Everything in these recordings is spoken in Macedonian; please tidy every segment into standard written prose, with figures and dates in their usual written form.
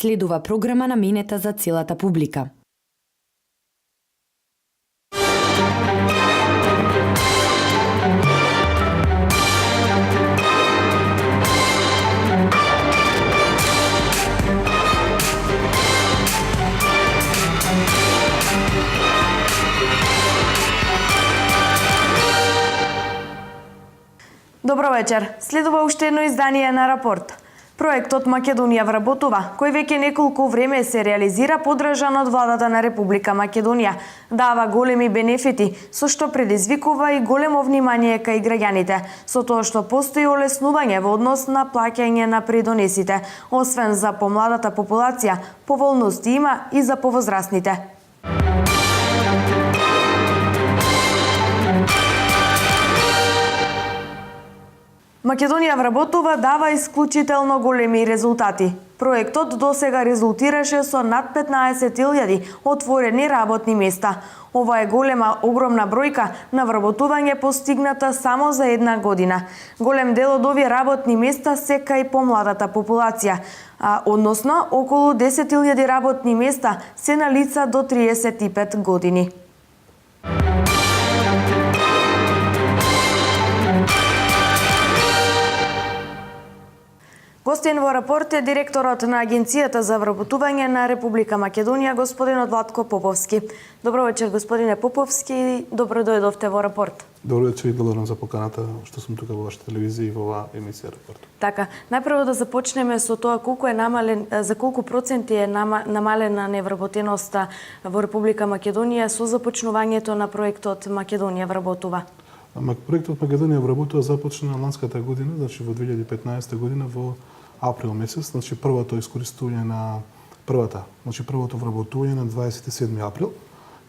Следува програма наменета за целата публика. Добро вечер. Следува уште едно издание на Рапорт. Проектот Македонија вработува, кој веќе неколку време се реализира, поддржан од владата на Република Македонија, дава големи бенефити, со што предизвикува и големо внимание кај граѓаните, со тоа што постои олеснување во однос на плаќање на придонесите, освен за помладата популација, поволности има и за повозрасните. Македонија вработува дава исклучително големи резултати. Проектот досега резултираше со над 15.000 отворени работни места. Ова е огромна бројка на вработување постигната само за една година. Голем дел од овие работни места се кај помладата популација, односно околу 10.000 работни места се на лица до 35 години. Гостин во Рапорт е директорот на Агенцијата за вработување на Република Македонија, господинот Владко Поповски. Добро вечер, господине Поповски, добро дојдовте во Рапорт. Добро вечер и благодарам за поканата што сум тука во вашата телевизија и во оваа емисија Рапорт. Така, најпрво да започнеме со тоа колку е намален, за колку проценти е намалена невработеноста во Република Македонија со започнувањето на проектот Македонија вработува. Проектот Македонија вработува започна ланската година, значи во 2015 година во април месец, значи првото вработување на 27 април.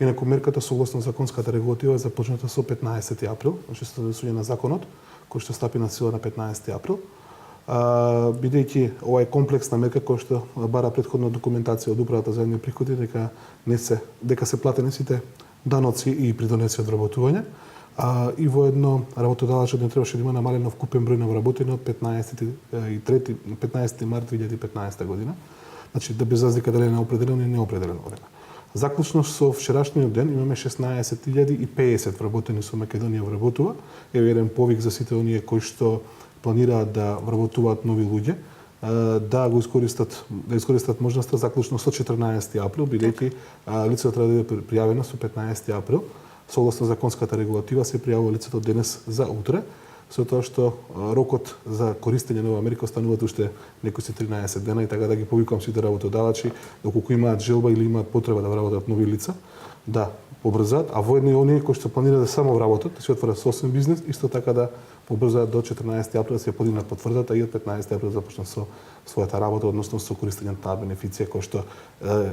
Инаку мерката согласно законската регулатива е започната со 15 април, значи со донесување на законот кој што стапи на сила на 15 април. Бидејќи ова е комплексна мерка која што бара претходна документација од управата за јавни приходи дека се платени сите даноци и придонеси од вработување. И воедно работодавачот не требаше да има намален вкупен број на вработени од 15 март 2015 година. Значи да без разлика дали е неопределено или неопределено време. Заклучно со вчерашниот ден имаме 16.050 вработени со Македонија вработува. Еве еден повик за сите оние кои што планираат да вработуваат нови луѓе, да искористат можноста заклучно со 14 април, бидејќи лицето треба да биде пријавено со 15 април. Согласно законската регулатива се пријавува лицето денес за утре, со тоа што рокот за користење на оваа мерка остануваат уште некои 13 дена и така да ги повикувам сите работодавачи, доколку имаат желба или имаат потреба да вработат нови лица, да побрзаат, а воедно и оние кои што планираат да само вработат, да се отворат собствен бизнес, исто така да побрзаат до 14 април да се подигнат потврдата и од 15 април да започнат со својата работа, односно со користење на таа бенефиција која што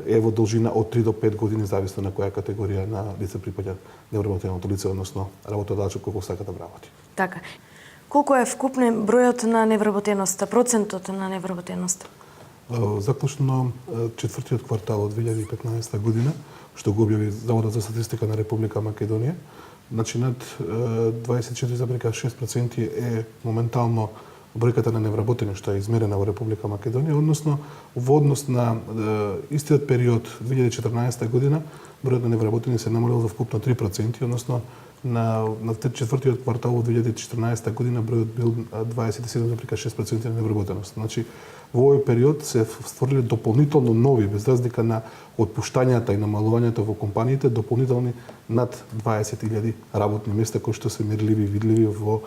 е во должина од 3 до 5 години зависно на која категорија на лице припаѓа невработеното лице, односно работодавачот колку сака да вработи. Така. Колку е вкупен бројот на невработеноста, процентот на невработеноста? Заклучно четвртиот квартал од 2015 година, што го објави Заводот за статистика на Република Македонија, значи над 24,6% е моментално бројката на невработени што е измерена во Република Македонија, односно во однос на истиот период 2014 година бројот на невработени се намалил за вкупно 3%, односно на четвртиот квартал од 2014 година бројот бил 27,6% на невработеност. Значи во овој период се створиле дополнително нови, без разлика на отпуштањата и намалувањето во компаниите, дополнителни над 20.000 работни места кои што се мерливи и видливи во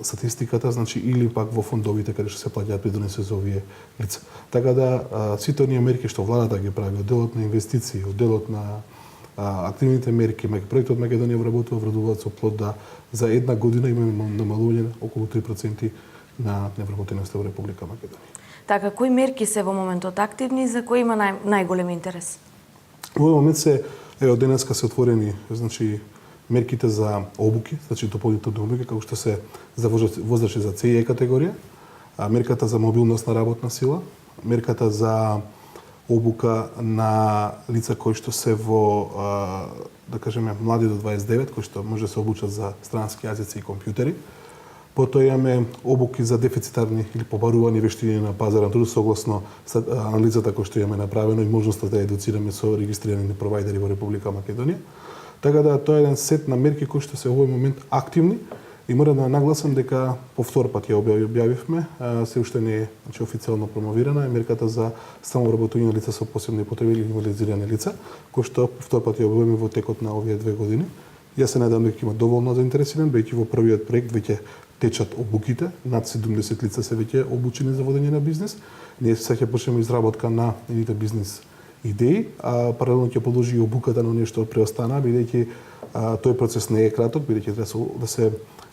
статистиката, значи или пак во фондовите каде што се плаќаат придонеси за овие лица. Така да сите оние мерки што владата ги прави, од делот на инвестиции, од делот на активните мерки, проектот Македонија вработуваат со плод да за една година имаме намалување околу 3% на невработеноста во Република Македонија. Така, кои мерки се во моментот активни, за кои има најголем интерес? Во овој момент од денеска се отворени, значи мерките за обуки, значи дополнителни обуки како што се за возачи за С и Е категорија, мерката за мобилност на работна сила, мерката за обука на лица кои што се во, да кажеме, млади до 29, кои што може да се обучат за странски јазици и компјутери, Потоа имаме обуки за дефицитарни или побарувани вештини на пазарот на труд согласно анализата која што имаме направено и можноста да едуцираме со регистрирани провайдери во Република Македонија. Така да тоа е еден сет на мерки кои што се во овој момент активни и мора да нагласам дека по втор пат ја објавивме, се уште не е официјално промовирана, е мерката за самовработување на лица со посебни потреби или инвалидизирани лица, кој што по втор пат ја објавиме во текот на овие 2 години. Јас се надевам дека има доволно заинтересиран, бидејќи во првиот проект веќе течат обуките, над 70 лица се веќе обучени за водење на бизнес. Ние сега ќе почнеме изработка на едните бизнес идеи, а паралелно ќе продолжи и обуката на оние што преостана, бидејќи тој процес не е краток, бидејќи треба да се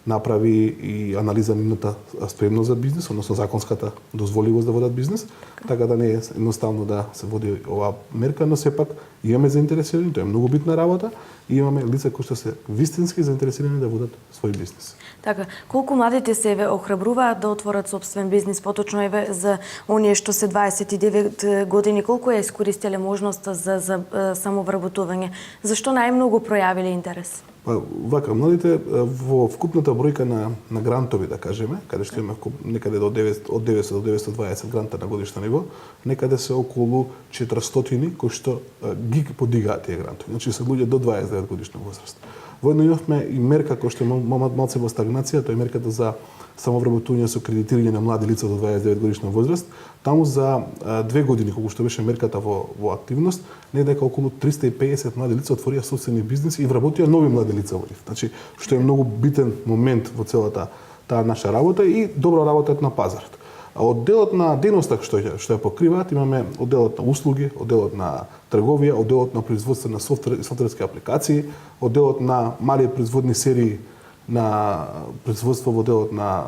направи и анализа на нивната спремност за бизнес, односно законската дозволивост да водат бизнес, така да не е едноставно да се води оваа мерка, но сепак имаме заинтересирани, тоа е многу битна работа и имаме лица кои што се вистински заинтересирани да водат свој бизнес. Така, колку младите се еве охрабруваат да отворат собствен бизнис, поточно еве за оние што се 29 години, колку ја искористиле можноста за самовработување? Зашто најмногу пројавиле интерес? Па, вака, младите во вкупната бројка на грантови, да кажеме, каде што има некаде од 900 до 920 гранта на годишно ниво, некаде се околу 400 кои што ги подигаат тие грантови. Значи се луѓе до 29 годишна возраст. Воедно имавме и мерка која што малце во стагнација, тоа е мерката за самовработување со кредитирање на млади лица до 29 годишна возраст. Таму за 2 години, колку што беше мерката во активност, недека околу 350 млади лица отворија собствени бизнеси и вработија нови млади лица во нив. Значи, што е многу битен момент во целата таа наша работа и добро работат на пазарот. А од делот на дејноста што ја покриваат, имаме одделот на услуги, одделот на трговија, одделот на производство на софтверски апликации, одделот на мали производни серии на производство во делот на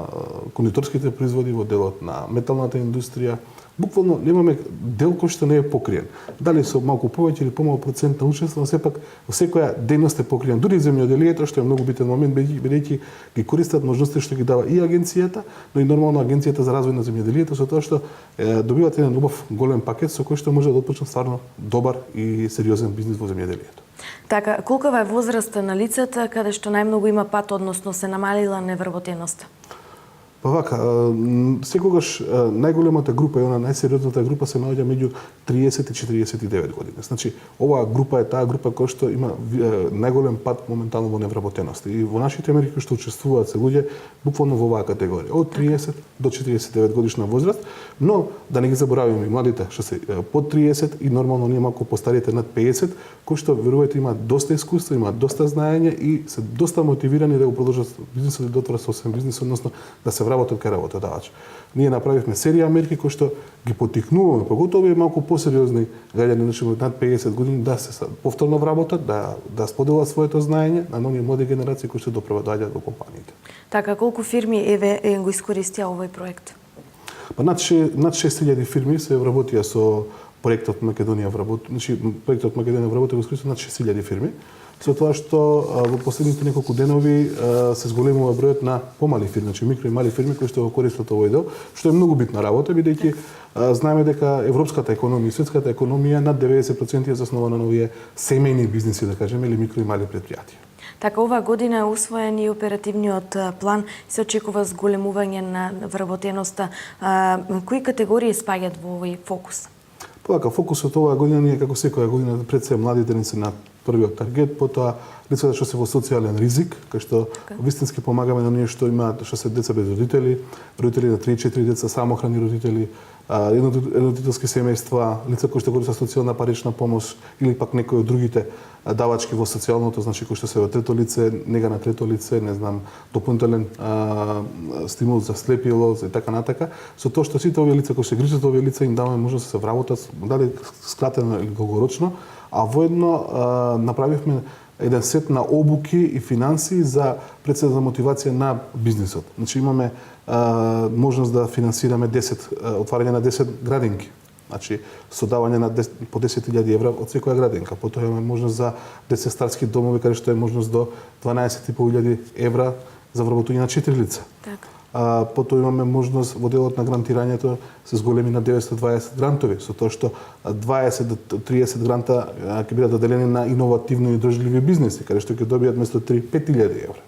кондиторските производи, во делот на металната индустрија. Буквално немаме дел кој што не е покриен. Дали со малку повеќе или помалку процент на учество, но сепак во секоја дејност е покриен. Дури земјоделието, што е многу битен момент, бидејќи ги користат можности што ги дава и агенцијата, но и нормално агенцијата за развој на земјоделието, со тоа што добивате еден убав голем пакет со кој што може да отпочне стварно добар и сериозен бизнис во земјоделието. Така, колкава е возраста на лицата каде што најмногу има пат, односно се намалила невработеноста? Па вака, секогаш најголемата група и она најсериозната група се наоѓа меѓу 30 и 49 години. Значи, оваа група е таа група која што има најголем пат моментално во невработеност. И во нашите мерки кои што учествуваат се луѓе буквално во оваа категорија, од 30 до 49 годишна возраст, но да не ги заборавиме и младите што се под 30 и нормално ние малку постарите над 50, кои што верувајте имаат доста искуство, имаат доста знаење и се доста мотивирани да го продолжат бизнисот и да отворат собствен бизнис, односно да се вработат кај работодавач. Ние направивме серија мерки кои што ги поттикнуваме, поготово и малку посериозни граѓани над 50 години да се повторно вработат, да споделат своето знаење на нови млади генерации кои што доаѓаат во компаниите. Така, колку фирми еве го искористија овој проект? Па над 6000 фирми се вработија со проектот Македонија вработи, значи проектот Македонија вработи го искористија над 6000 фирми. Со тоа што во последните неколку денови се зголемува бројот на помали фирми, значи микро и мали фирми кои што го користат овој дел, што е многу битна работа, бидејќи знаеме дека европската економија и светската економија над 90% е заснована на овие семејни бизниси, да кажеме, или микро и мали претпријатија. Така, оваа година е усвоен и оперативниот план, се очекува зголемување на вработеноста. Кои категории спаѓаат во овој фокус? Така, фокусот оваа година ние како секоја година пред се младите ни се на првиот таргет, потоа лицата што се во социјален ризик, кај што вистински помагаме на оние што имаат, што се деца без родители, родители на 3-4 деца, самохрани родители, еднородителски семејства, лица кои што користат социјална парична помош или пак некои од другите давачки во социјалното, значи кои што се во трето лице, нега на трето лице, не знам, дополнителен стимул за слепило и така натака. Со тоа што сите овие лица кои се грижат овие лица им даваме можност да се вработат, дали скратено или долгорочно, а воедно направивме еден сет на обуки и финанси за пред за мотивација на бизнисот. Значи имаме можност да финансираме отварање на 10 градинки. Значи со давање на по 10.000 евра од секоја градинка. Потоа имаме можност за 10 старски домови каде што е можност до 12.500 евра за вработување на 4 лица. Така. Потоа имаме можност во делот на грантирањето се зголеми на 920 грантови, со тоа што 20 до 30 гранта ќе бидат доделени на иновативни и држливи бизнеси, каде што ќе добијат место 3-5.000 евра.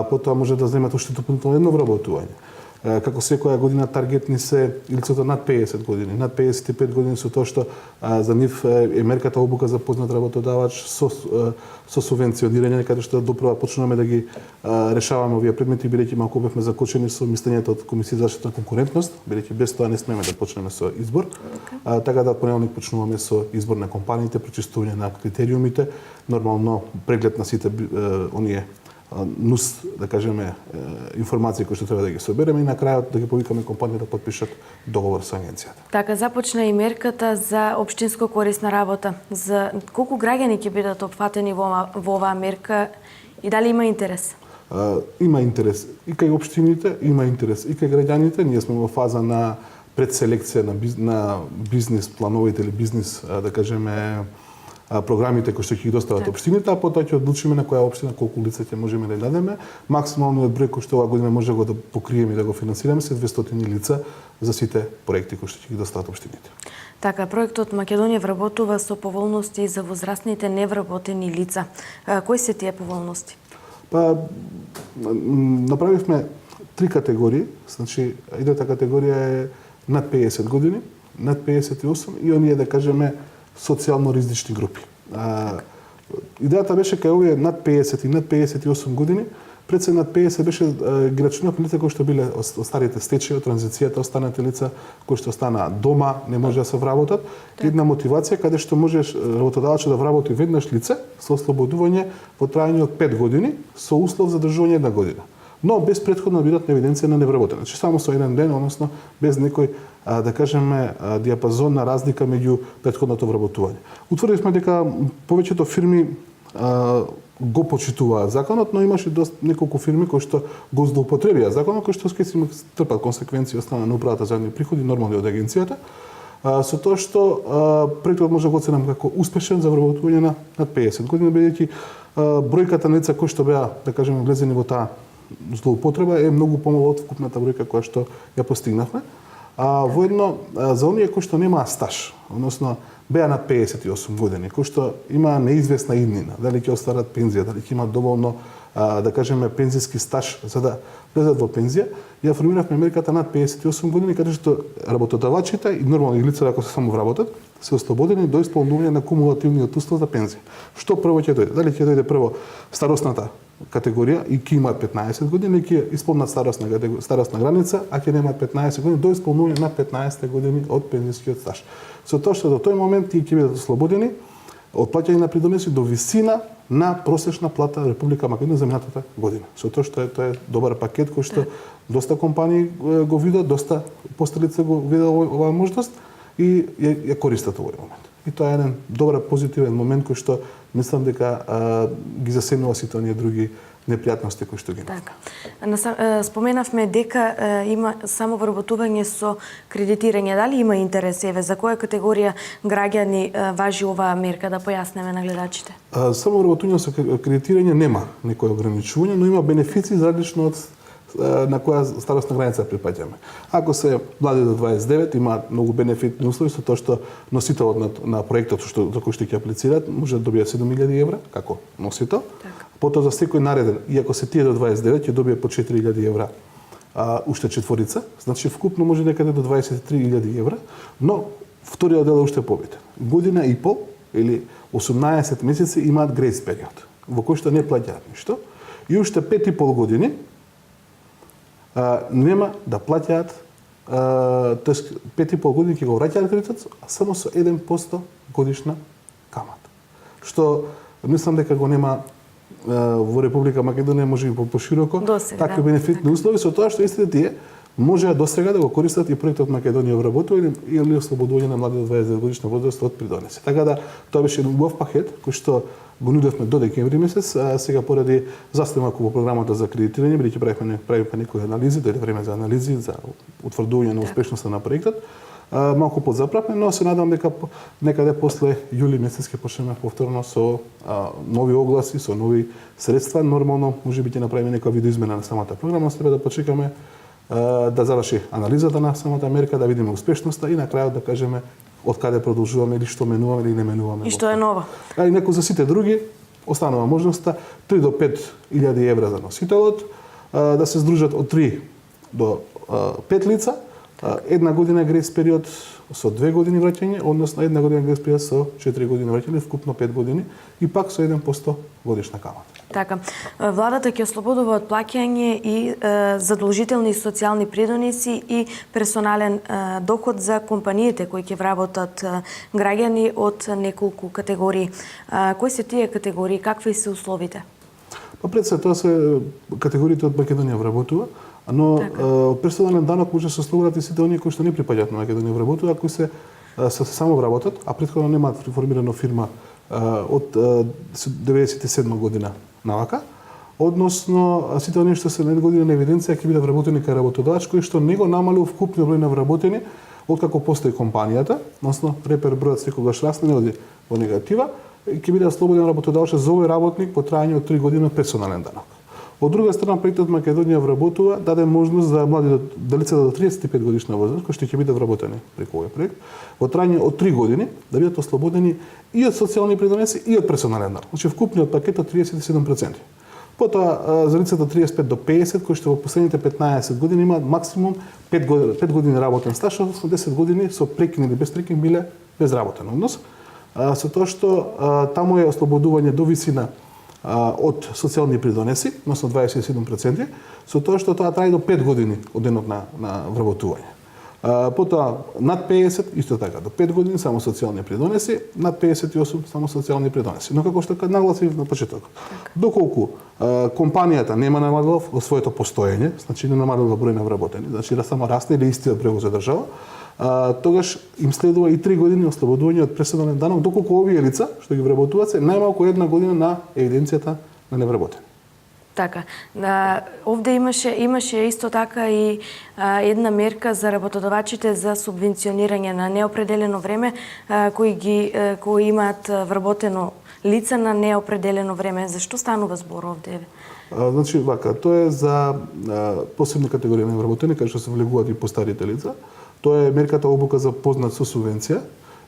Потоа може да земат уште дополнително едно вработување. Како секоја година таргетни се лицата над 50 години, над 55 години со тоа што за нив е мерката обука за познат работодавач со субвенционирање, каде што допрва почнуваме да ги решаваме овие предмети, бидејќи малку бевме закочени со мислењето од Комисија за заштита на конкурентност, бидејќи без тоа не смееме да почнеме со избор. Така да од понеделник почнуваме со избор на компаниите, прочистување на критериумите, нормално преглед на сите оние нус, да кажеме, информации кои што треба да ги собереме и на крајот да ги повикаме компанија да подпишат договор со агенцијата. Така започна и мерката за општинско корисна работа. За колку граѓани ќе бидат опфатени во оваа мерка и дали има интерес? Има интерес и кај општините, има интерес и кај граѓаните. Ние сме во фаза на предселекција на бизнис плановите или бизнис, да кажеме, програмите кои што ќе ги достават општините, а потоа ќе одлучиме на која општина колку лица ќе можеме да дадеме. Максималниот број кој што оваа година може да покриеме и да го финансираме се 200 лица за сите проекти кои што ќе ги достават општините. Така, проектот Македонија вработува со поволности за возрастните невработени лица. Кои се тие поволности? Направивме 3 категории, значи едната категорија е над 50 години, над 58 и оние, да кажеме, социјално ризични групи. Идејата беше кај овие над 50 и над 58 години, пред се над 50 беше ги рачунав лица кои што биле од старите стечаи, од транзицијата, останати лица кои што останаа дома, не може да се вработат. Една мотивација каде што можеш работодавачот да вработи веднаш лице со ослободување во трајање од 5 години со услов за држување една година. Но без претходно бидат на евиденција на невработени. Значи само со еден ден, односно без некој да кажеме диапазон на разлика меѓу претходното вработување. Утврдивме дека повеќето фирми го почитуваат законот, но имаше неколку фирми кои што го злоупотребија законот, кои што ќе си трпат консеквенции од страна на управата за јавни приходи, нормално од агенцијата, со тоа што проектот може да го оценам како успешен за вработување на над 50 години, бидејќи бројката на лица кои што беа, да кажеме, влезени во таа злоупотреба е многу помала од вкупната бројка која што ја постигнавме. Воедно, за оние кои што немаа стаж, односно беа над 58 години, кои што има неизвестна иднина, дали ќе остварат пензија, дали ќе имаат доволно, да кажеме, пензиски стаж за да влезат во пензија, ја формиравме мерката над 58 години, каде што работодавачите и нормални лица, ако се само вработат, се ослободени до исполнување на кумулативниот услов за пензија. Што прво ќе дојде? Дали ќе дојде прво старосната категорија и ќе имаат 15 години, ќе исполнат старосна граница, а ќе немаат 15 години до исполнување на 15 години од пензискиот стаж. Со тоа што до тој момент тие ќе бидат ослободени од плаќање на придонеси до висина на просечна плата Република Македонија за минатата година. Со тоа што тоа е добар пакет кој што доста компании го видат, доста постелица го видат оваа можност и ја користат овој момент. И тоа е еден добар позитивен момент кој што мислам дека ги засегнува сите оние други непријатности кои што ги имат. Така. Споменавме дека има само вработување со кредитирање. Дали има интерес за која категорија граѓани важи оваа мерка, да појаснеме на гледачите? Само вработување со кредитирање нема некој ограничување, но има бенефиции различно од на која старосна граница припаѓаме. Ако се млади до 29, имаат многу бенефитни услови со тоа што носителот на проектот за кој што ќе аплицираат може да добие 7.000 евра како носител. Потоа за секој нареден, и ако се тие до 29, ќе добие по 4.000 евра уште четворица, значи вкупно може некаде до 23.000 евра, но вториот дел е уште побитен. Година и пол или 18 месеци имаат грейс период, во кој што не плаќаат ништо, и уште 5,5 години нема да плаќаат, тоест 5,5 години ќе го враќаат кредитот, а само со 1% годишна камата. Што мислам дека го нема во Република Македонија, може и по-широко, такви бенефитни услови, со тоа што истите тие може досега да го користат и проектот Македонија вработува или ослободување на млади до 29 годишна возраст од придонеси. Така да тоа беше еден убав пакет кој што го нудевме до декември месец, а сега поради застој малку во програмата за кредитирање, бидејќи правиме некои анализи, дојде време за анализи, за утврдување на успешноста на проектот, малку подзаправме, но се надам дека некаде после јули месец ќе почнеме повторно со нови огласи, со нови средства. Нормално, можеби ќе направиме некоја видоизмена на самата програма, треба да почекаме да заврши анализата на самата мерка, да видиме успешноста и на крајот да кажеме од каде продолжуваме или што менуваме или не менуваме. И што е ново. А и некој за сите други останува можноста 3 до 5 илјади евра за носителот, да се здружат од 3 до 5 лица, една година грес период со 2 години враќање, односно една година грес период со 4 години враќање, вкупно 5 години и пак со 1% годишна камата. Така, владата ќе ослободува од плаќање и задолжителни социјални придоници и персонален доход за компаниите кои ќе вработат граѓани од неколку категории. Кои се тие категории, какви се условите? Па пред се тоа се категориите од Македонија вработува, но персонален данок може да се ослободат и сите оние кои што не припаѓаат на Македонија вработува, кои се само вработат, а претходно немаат формирана фирма од 97 година навака, односно сите оние што се на година на евиденција ќе бидат вработени кај работодавач кој што не го намалил вкупниот број на вработени откако постои компанијата, односно репер бројот секогаш расте, не оди во негатива, ќе биде ослободен работодавачот за овој работник по трајање од 3 години персонален данок. Од друга страна, проектот Македонија вработува даде можност за млади лица до 35 годишна возраст, кои што ќе бидат вработени преку овој проект, во трајање од 3 години да бидат ослободени и од социјални придонеси и од персонален данок. Значи вкупниот пакет од 37%. Потоа за лицата 35 до 50 кои што во последните 15 години имаат максимум 5 години работен стаж, односно 10 години со прекин или без прекин биле безработен однос. Со тоа што таму е ослободување до висина од социјални придонеси, односно 27%, со тоа што тоа трае до 5 години од денот на вработување. Потоа над 50 исто така до 5 години само социјални придонеси, над 58 само социјални придонеси. Но како што нагласив на почетокот, доколку компанијата нема намалила во своето постоење, значи не намалила број на вработени, значи да само расте или истиот број го задржава, тогаш им следува и 3 години ослободување од персонален данок, доколку овие лица што ги вработуваат се најмалку една година на евиденцијата на невработени. Така, овде имаше исто така и една мерка за работодавачите за субвенционирање на неопределено време кои имаат вработено лица на неопределено време. Зашто станува збор овде? Значи вака, тоа е за посебна категорија на вработени, кај што се влегуваат и постарите лица. Тоа е мерката обука за познат со субвенција.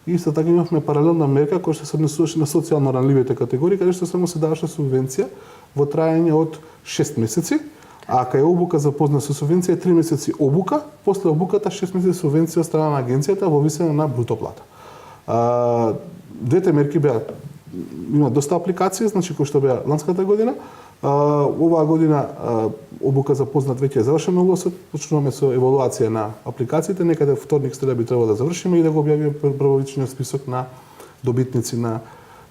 И исто така имавме паралелна мерка која што се однесуваше на социјално ранливите категории, каде што само се даваше субвенција во трајање од 6 месеци, а кај обука за познат со субвенција 3 месеци обука, после обуката 6 месеци субвенција од страна на агенцијата во висина на бруто плата. Двете мерки има доста апликации, значи кои што беа ланската година. Оваа година обука за познат веќе е завршен огласот, почнуваме со евалуација на апликациите, некаде вторник среда би требало да завршиме и да го објавиме првичниот список на добитници на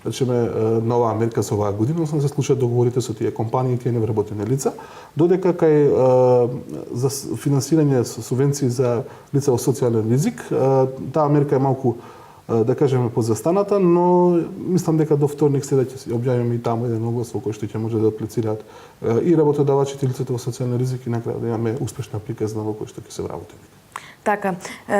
на оваа мерка за оваа година, односно да се случат договорите со тие компании и тие невработени лица, додека кај за финансирање со субвенции за лица во социјален ризик, таа мерка е малку да кажеме позастаната, но мислам дека до вторник среда ќе објавиме и таму еден оглас во кој што ќе може да аплицираат и работодавачите, лицата во социјален ризик и на крај да имаме успешна апликација во кој што ќе се вработени. Така,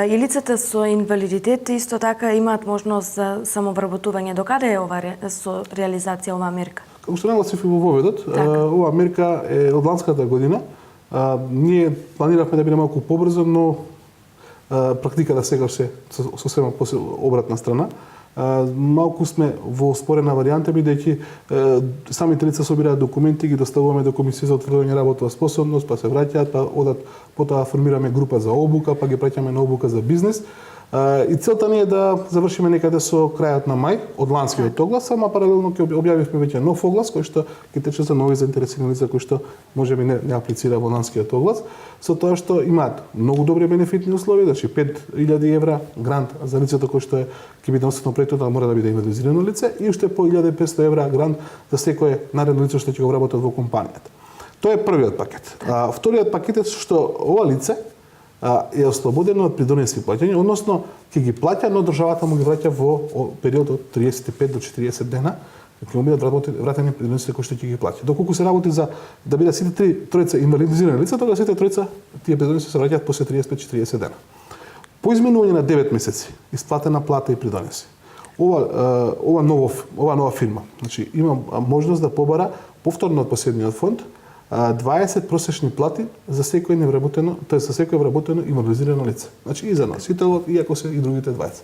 и лицата со инвалидитет исто така имаат можност за самовработување. Докаде е со реализација оваа мерка? Како што нагласив и во воведот, оваа мерка е од ланската година. Ние планиравме да биде малку побрзо, но практиката сегаш се сосема обратна страна. Малку сме во спорена варијанта, бидејќи самите лица собираат документи, ги доставуваме до Комисија за утврдување работова способност, па се враќаат, па одат, потоа формираме група за обука, па ги праќаме на обука за бизнес. И целта ни е да завршиме некаде со крајот на мај од ланскиот оглас, ама паралелно ќе објавивме веќе нов оглас кој што ќе тече за нови заинтересирани лица кои што можеби не аплицира во ланскиот оглас, со тоа што имаат многу добри бенефитни услови, значи 5000 евра грант за лицето кој што ќе биде носено проектот, мора да биде инвалидизирано лице и уште по 1500 евра грант за секое наредно лице што ќе го вработат во компанијата. Тоа е првиот пакет. Вториот пакет е што ова лице е ослободено од придонеси плаќање, односно ќе ги плаќа, но државата му ги враќа во период од 35 до 40 дена, ќе му бидат вратени придонесите кои што ќе ги плаќа. Доколку се работи за да бидат сите тројца инвалидизирани лица, тогаш сите тројца тие придонеси се враќаат после 35-40 дена. По изминување на 9 месеци исплатена плата и придонеси. Ова нова фирма, значи има можност да побара повторно од последниот фонд 20 просечни плати за секој невработено, тоа за секој вработено инвалидизирано лице. Значи и за носителот, и ако се и другите 20.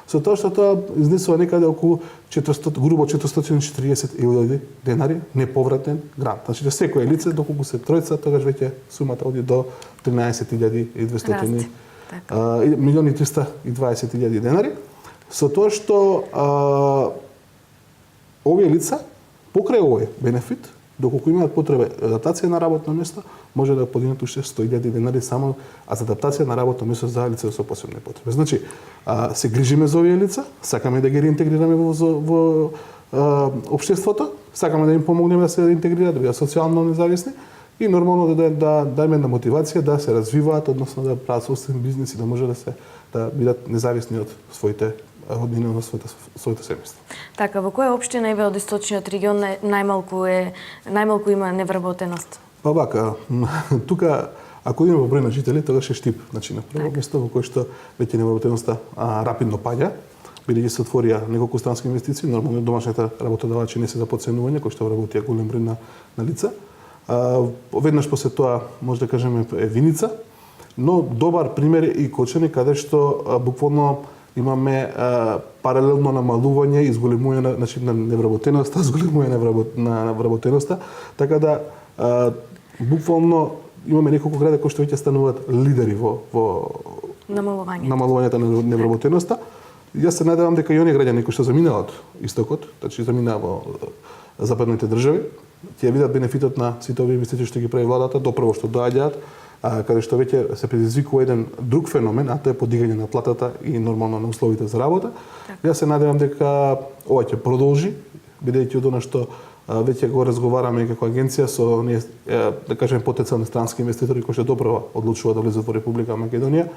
со тоа што тоа изнесува некаде околу 400, грубо 440.000 денари неповратен грант. Значи, за секое лице, доколку се тројца, тогаш веќе сумата оди до 13.200 милиони 320.000 денари. Со тоа што овие лица, покрај овој бенефит, доколку имаат потреба адаптација на работно место, може да подигнат уште 100.000 денари само за адаптација на работно место за лица со посебни потреби. Значи, се грижиме за овие лица, сакаме да ги реинтегрираме во општеството, сакаме да им помогнеме да се интегрираат, да бидат социјално независни и нормално да дајме на мотивација да се развиваат, односно да прават собствен бизнис и да може да бидат независни од своите роднини, од своите семејства. Така, во која општина еве од источниот регион најмалку има невработеност? Па вака, тука ако имаме број на жители, тогаш е Штип, значи на прво место во кој што веќе невработеноста рапидно паѓа, бидејќи се отворија неколку странски инвестиции, нормално домашните работодавачи не се за потценување, кои што работија голем број на лица. Веднаш после тоа, може да кажеме, е Виница, но добар пример е и Кочани, каде што буквално имаме паралелно намалување и зголемување на невработеноста, зголемување на вработеноста, така да буквално имаме неколку гради кои што веќе стануваат лидери во намалувањето на невработеноста. Јас се надевам дека и оние граѓани кои што заминаа од истокот, значи заминаа во западните држави, ќе видат бенефитот на сите овие инвестиции што ги прави владата, допрво што доаѓаат, каде што веќе се предизвикува еден друг феномен, а тоа е подигање на платата и нормално на условите за работа. Јас се надевам дека ова ќе продолжи, бидејќи од она што веќе го разговараме како агенција со оние, да кажеме, потенцијални странски инвеститори кои што доправо одлучуваат да влезат во Република Македонија,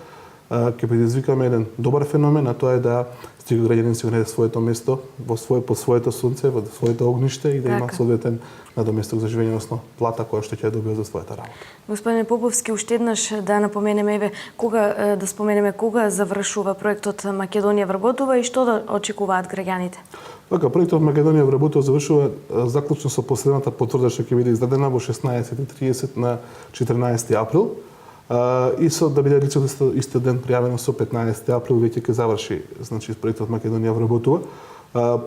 ќе предизвикаме еден добар феномен, а тоа е да стига граѓанин си го најде своето место под своето сонце, во своето огниште и да има соодветен надоместок за живење, односно плата која што ќе добива за својата работа. Господине Поповски, уште еднаш да напоменеме еве кога завршува проектот Македонија вработува и што да очекуваат граѓаните? Така, проектот Македонија вработува завршува заклучно со последната потврда што ќе биде издадена во 16:30 на 14 април. И да биде лицето истиот ден пријавено со 15 април веќе ќе заврши, значи проектот Македонија вработува.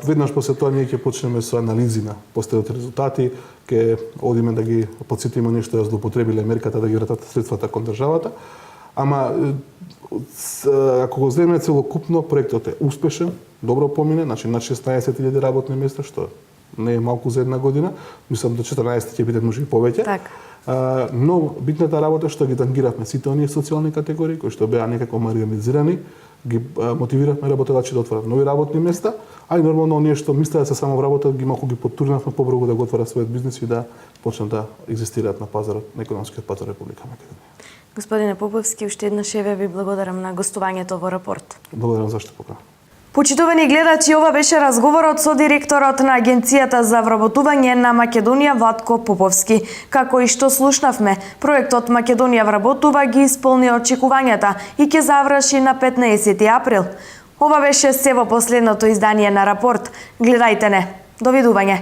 Веднаш после тоа ние ќе почнеме со анализи на постигнати резултати, ќе одиме да ги потсетиме нешто да злоупотребиле мерката да ги вратат средствата кон државата. Ама ако го земеме целокупно, проектот е успешен, добро помине, значи над 16.000 работни места, што не е малку за една година, мислам до 14 ќе биде може и повеќе. Така. Но битната работа што ги тангиравме сите оние социјални категории кои што беа некако маргинализирани, ги мотивиравме работодачи да отворат нови работни места, а и нормално оние што мислеа да се само вработат ги малку ги потурнавме побрзо да го отворат својот бизнис и да почнат да екзистираат на пазарот, на економскиот пазар Република Македонија. Господине Поповски, уште еднаш ви благодарам на гостувањето во Рапорт. Благодарам зашто покана. Почитувани гледачи, ова беше разговорот со директорот на Агенцијата за вработување на Македонија Владко Поповски. Како и што слушнавме, проектот Македонија вработува ги исполни очекувањата и ќе заврши на 15 април. Ова беше се во последното издание на Рапорт. Гледајте не. Довидување.